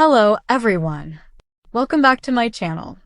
Hello everyone. Welcome back to my channel.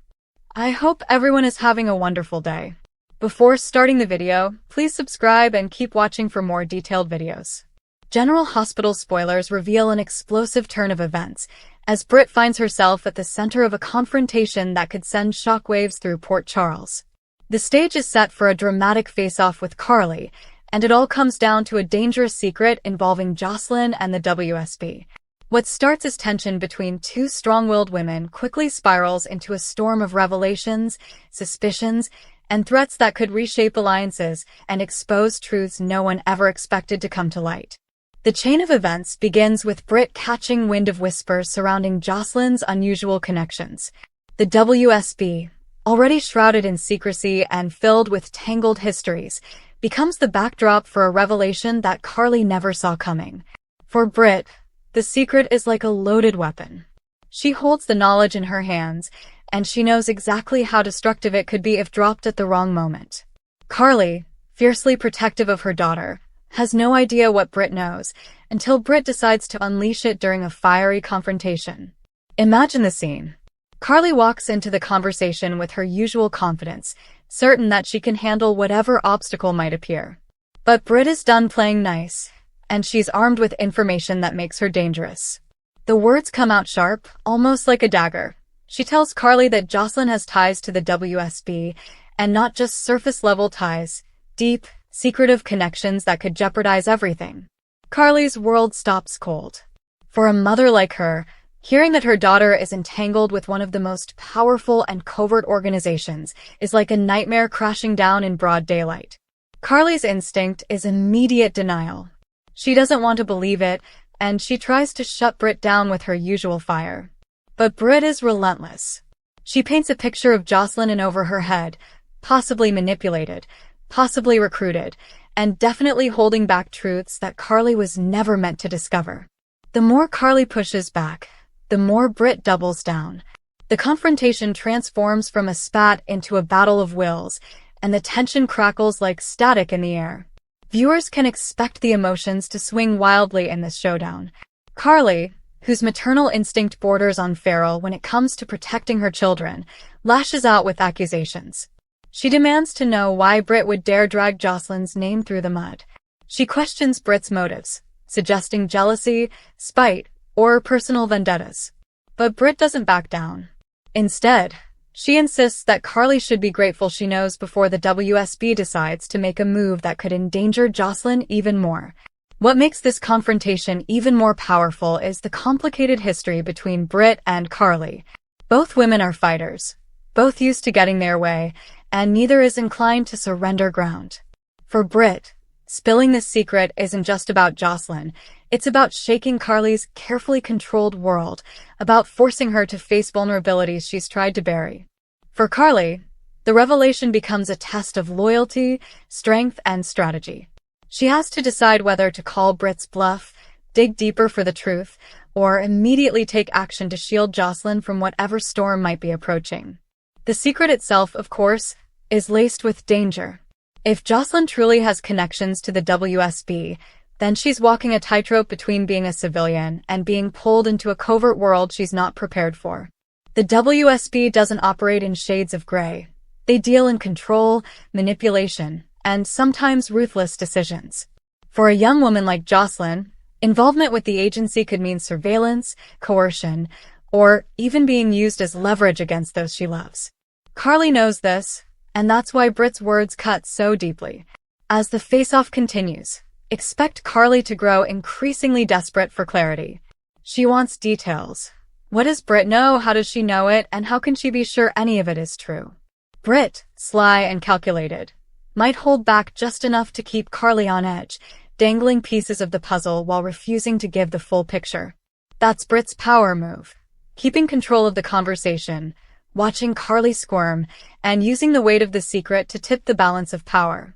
I hope everyone is having a wonderful day. Before starting the video, please subscribe and keep watching for more detailed videos. General Hospital spoilers reveal an explosive turn of events, as Britt finds herself at the center of a confrontation that could send shockwaves through Port Charles. The stage is set for a dramatic face-off with Carly, and it all comes down to a dangerous secret involving Josslyn and the WSB. What starts as tension between two strong-willed women quickly spirals into a storm of revelations, suspicions, and threats that could reshape alliances and expose truths no one ever expected to come to light. The chain of events begins with Britt catching wind of whispers surrounding Josslyn's unusual connections. The WSB, already shrouded in secrecy and filled with tangled histories, becomes the backdrop for a revelation that Carly never saw coming. For Britt, the secret is like a loaded weapon. She holds the knowledge in her hands, and she knows exactly how destructive it could be if dropped at the wrong moment. Carly, fiercely protective of her daughter, has no idea what Britt knows until Britt decides to unleash it during a fiery confrontation. Imagine the scene. Carly walks into the conversation with her usual confidence, certain that she can handle whatever obstacle might appear. But Britt is done playing nice, and she's armed with information that makes her dangerous. The words come out sharp, almost like a dagger. She tells Carly that Josslyn has ties to the WSB, and not just surface-level ties, deep, secretive connections that could jeopardize everything. Carly's world stops cold. For a mother like her, hearing that her daughter is entangled with one of the most powerful and covert organizations is like a nightmare crashing down in broad daylight. Carly's instinct is immediate denial. She doesn't want to believe it, and she tries to shut Britt down with her usual fire. But Britt is relentless. She paints a picture of Josslyn in over her head, possibly manipulated, possibly recruited, and definitely holding back truths that Carly was never meant to discover. The more Carly pushes back, the more Britt doubles down. The confrontation transforms from a spat into a battle of wills, and the tension crackles like static in the air. Viewers can expect the emotions to swing wildly in this showdown. Carly, whose maternal instinct borders on feral when it comes to protecting her children, lashes out with accusations. She demands to know why Britt would dare drag Josslyn's name through the mud. She questions Britt's motives, suggesting jealousy, spite, or personal vendettas. But Britt doesn't back down. Instead, she insists that Carly should be grateful she knows before the WSB decides to make a move that could endanger Josslyn even more. What makes this confrontation even more powerful is the complicated history between Britt and Carly. Both women are fighters, both used to getting their way, and neither is inclined to surrender ground. For Britt, spilling this secret isn't just about Josslyn, it's about shaking Carly's carefully controlled world, about forcing her to face vulnerabilities she's tried to bury. For Carly, the revelation becomes a test of loyalty, strength, and strategy. She has to decide whether to call Britt's bluff, dig deeper for the truth, or immediately take action to shield Josslyn from whatever storm might be approaching. The secret itself, of course, is laced with danger. If Josslyn truly has connections to the WSB, then she's walking a tightrope between being a civilian and being pulled into a covert world she's not prepared for. The WSB doesn't operate in shades of gray. They deal in control, manipulation, and sometimes ruthless decisions. For a young woman like Josslyn, involvement with the agency could mean surveillance, coercion, or even being used as leverage against those she loves. Carly knows this, and that's why Britt's words cut so deeply. As the face-off continues, expect Carly to grow increasingly desperate for clarity. She wants details. What does Britt know? How does she know it? And how can she be sure any of it is true? Britt, sly and calculated, might hold back just enough to keep Carly on edge, dangling pieces of the puzzle while refusing to give the full picture. That's Britt's power move. Keeping control of the conversation, watching Carly squirm, and using the weight of the secret to tip the balance of power.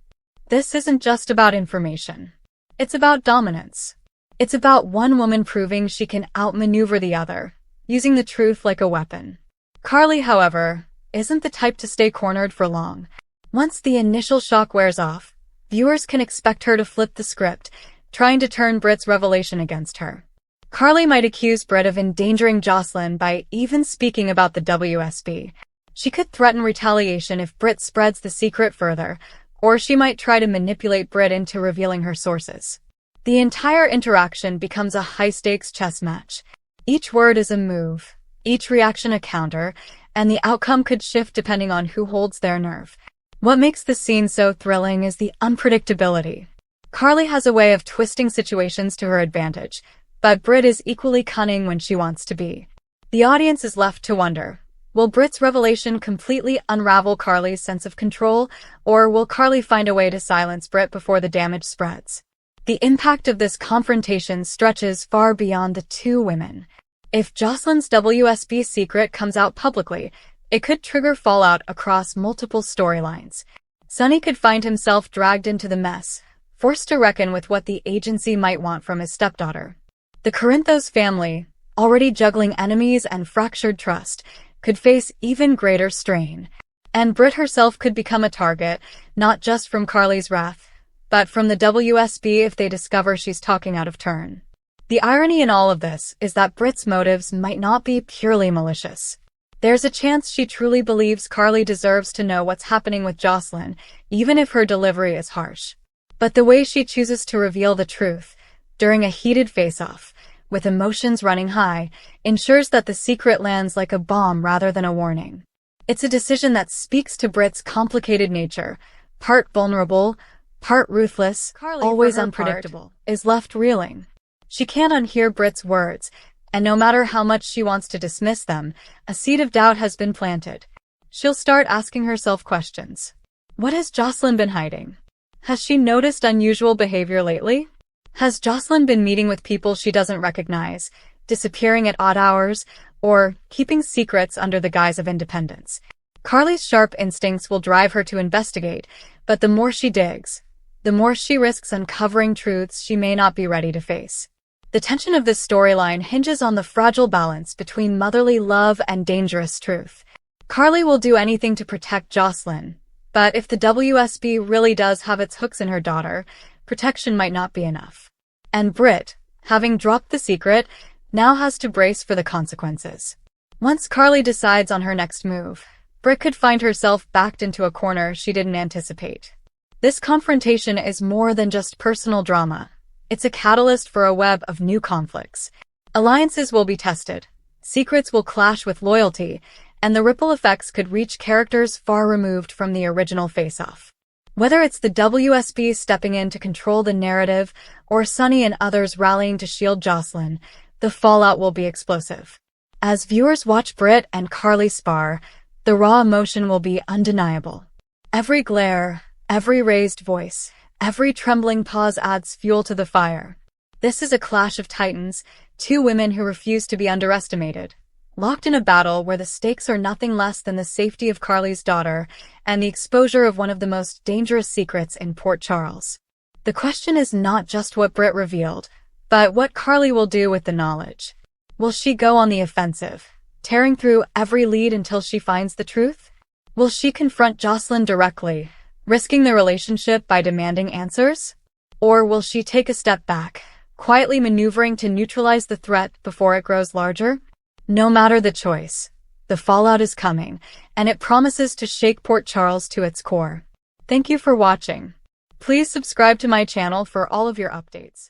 This isn't just about information. It's about dominance. It's about one woman proving she can outmaneuver the other, using the truth like a weapon. Carly, however, isn't the type to stay cornered for long. Once the initial shock wears off, viewers can expect her to flip the script, trying to turn Britt's revelation against her. Carly might accuse Britt of endangering Josslyn by even speaking about the WSB. She could threaten retaliation if Britt spreads the secret further, or she might try to manipulate Britt into revealing her sources. The entire interaction becomes a high-stakes chess match. Each word is a move, each reaction a counter, and the outcome could shift depending on who holds their nerve. What makes the scene so thrilling is the unpredictability. Carly has a way of twisting situations to her advantage, but Britt is equally cunning when she wants to be. The audience is left to wonder, will Britt's revelation completely unravel Carly's sense of control, or will Carly find a way to silence Britt before the damage spreads? The impact of this confrontation stretches far beyond the two women. If Josslyn's WSB secret comes out publicly, it could trigger fallout across multiple storylines. Sonny could find himself dragged into the mess, forced to reckon with what the agency might want from his stepdaughter. The Corinthos family, already juggling enemies and fractured trust, could face even greater strain. And Britt herself could become a target, not just from Carly's wrath, but from the WSB if they discover she's talking out of turn. The irony in all of this is that Britt's motives might not be purely malicious. There's a chance she truly believes Carly deserves to know what's happening with Josslyn, even if her delivery is harsh. But the way she chooses to reveal the truth, during a heated face-off, with emotions running high, ensures that the secret lands like a bomb rather than a warning. It's a decision that speaks to Britt's complicated nature, part vulnerable, part ruthless, Carly, always unpredictable, is left reeling. She can't unhear Britt's words, and no matter how much she wants to dismiss them, a seed of doubt has been planted. She'll start asking herself questions. What has Josslyn been hiding? Has she noticed unusual behavior lately? Has Josslyn been meeting with people she doesn't recognize, disappearing at odd hours, or keeping secrets under the guise of independence? Carly's sharp instincts will drive her to investigate, but the more she digs, the more she risks uncovering truths she may not be ready to face. The tension of this storyline hinges on the fragile balance between motherly love and dangerous truth. Carly will do anything to protect Josslyn, but if the WSB really does have its hooks in her daughter, protection might not be enough. And Britt, having dropped the secret, now has to brace for the consequences. Once Carly decides on her next move, Britt could find herself backed into a corner she didn't anticipate. This confrontation is more than just personal drama. It's a catalyst for a web of new conflicts. Alliances will be tested, secrets will clash with loyalty, and the ripple effects could reach characters far removed from the original face-off. Whether it's the WSB stepping in to control the narrative, or Sonny and others rallying to shield Josslyn, the fallout will be explosive. As viewers watch Britt and Carly spar, the raw emotion will be undeniable. Every glare, every raised voice, every trembling pause adds fuel to the fire. This is a clash of titans, two women who refuse to be underestimated, locked in a battle where the stakes are nothing less than the safety of Carly's daughter and the exposure of one of the most dangerous secrets in Port Charles. The question is not just what Britt revealed, but what Carly will do with the knowledge. Will she go on the offensive, tearing through every lead until she finds the truth? Will she confront Josslyn directly, risking the relationship by demanding answers? Or will she take a step back, quietly maneuvering to neutralize the threat before it grows larger? No matter the choice, the fallout is coming, and it promises to shake Port Charles to its core. Thank you for watching. Please subscribe to my channel for all of your updates.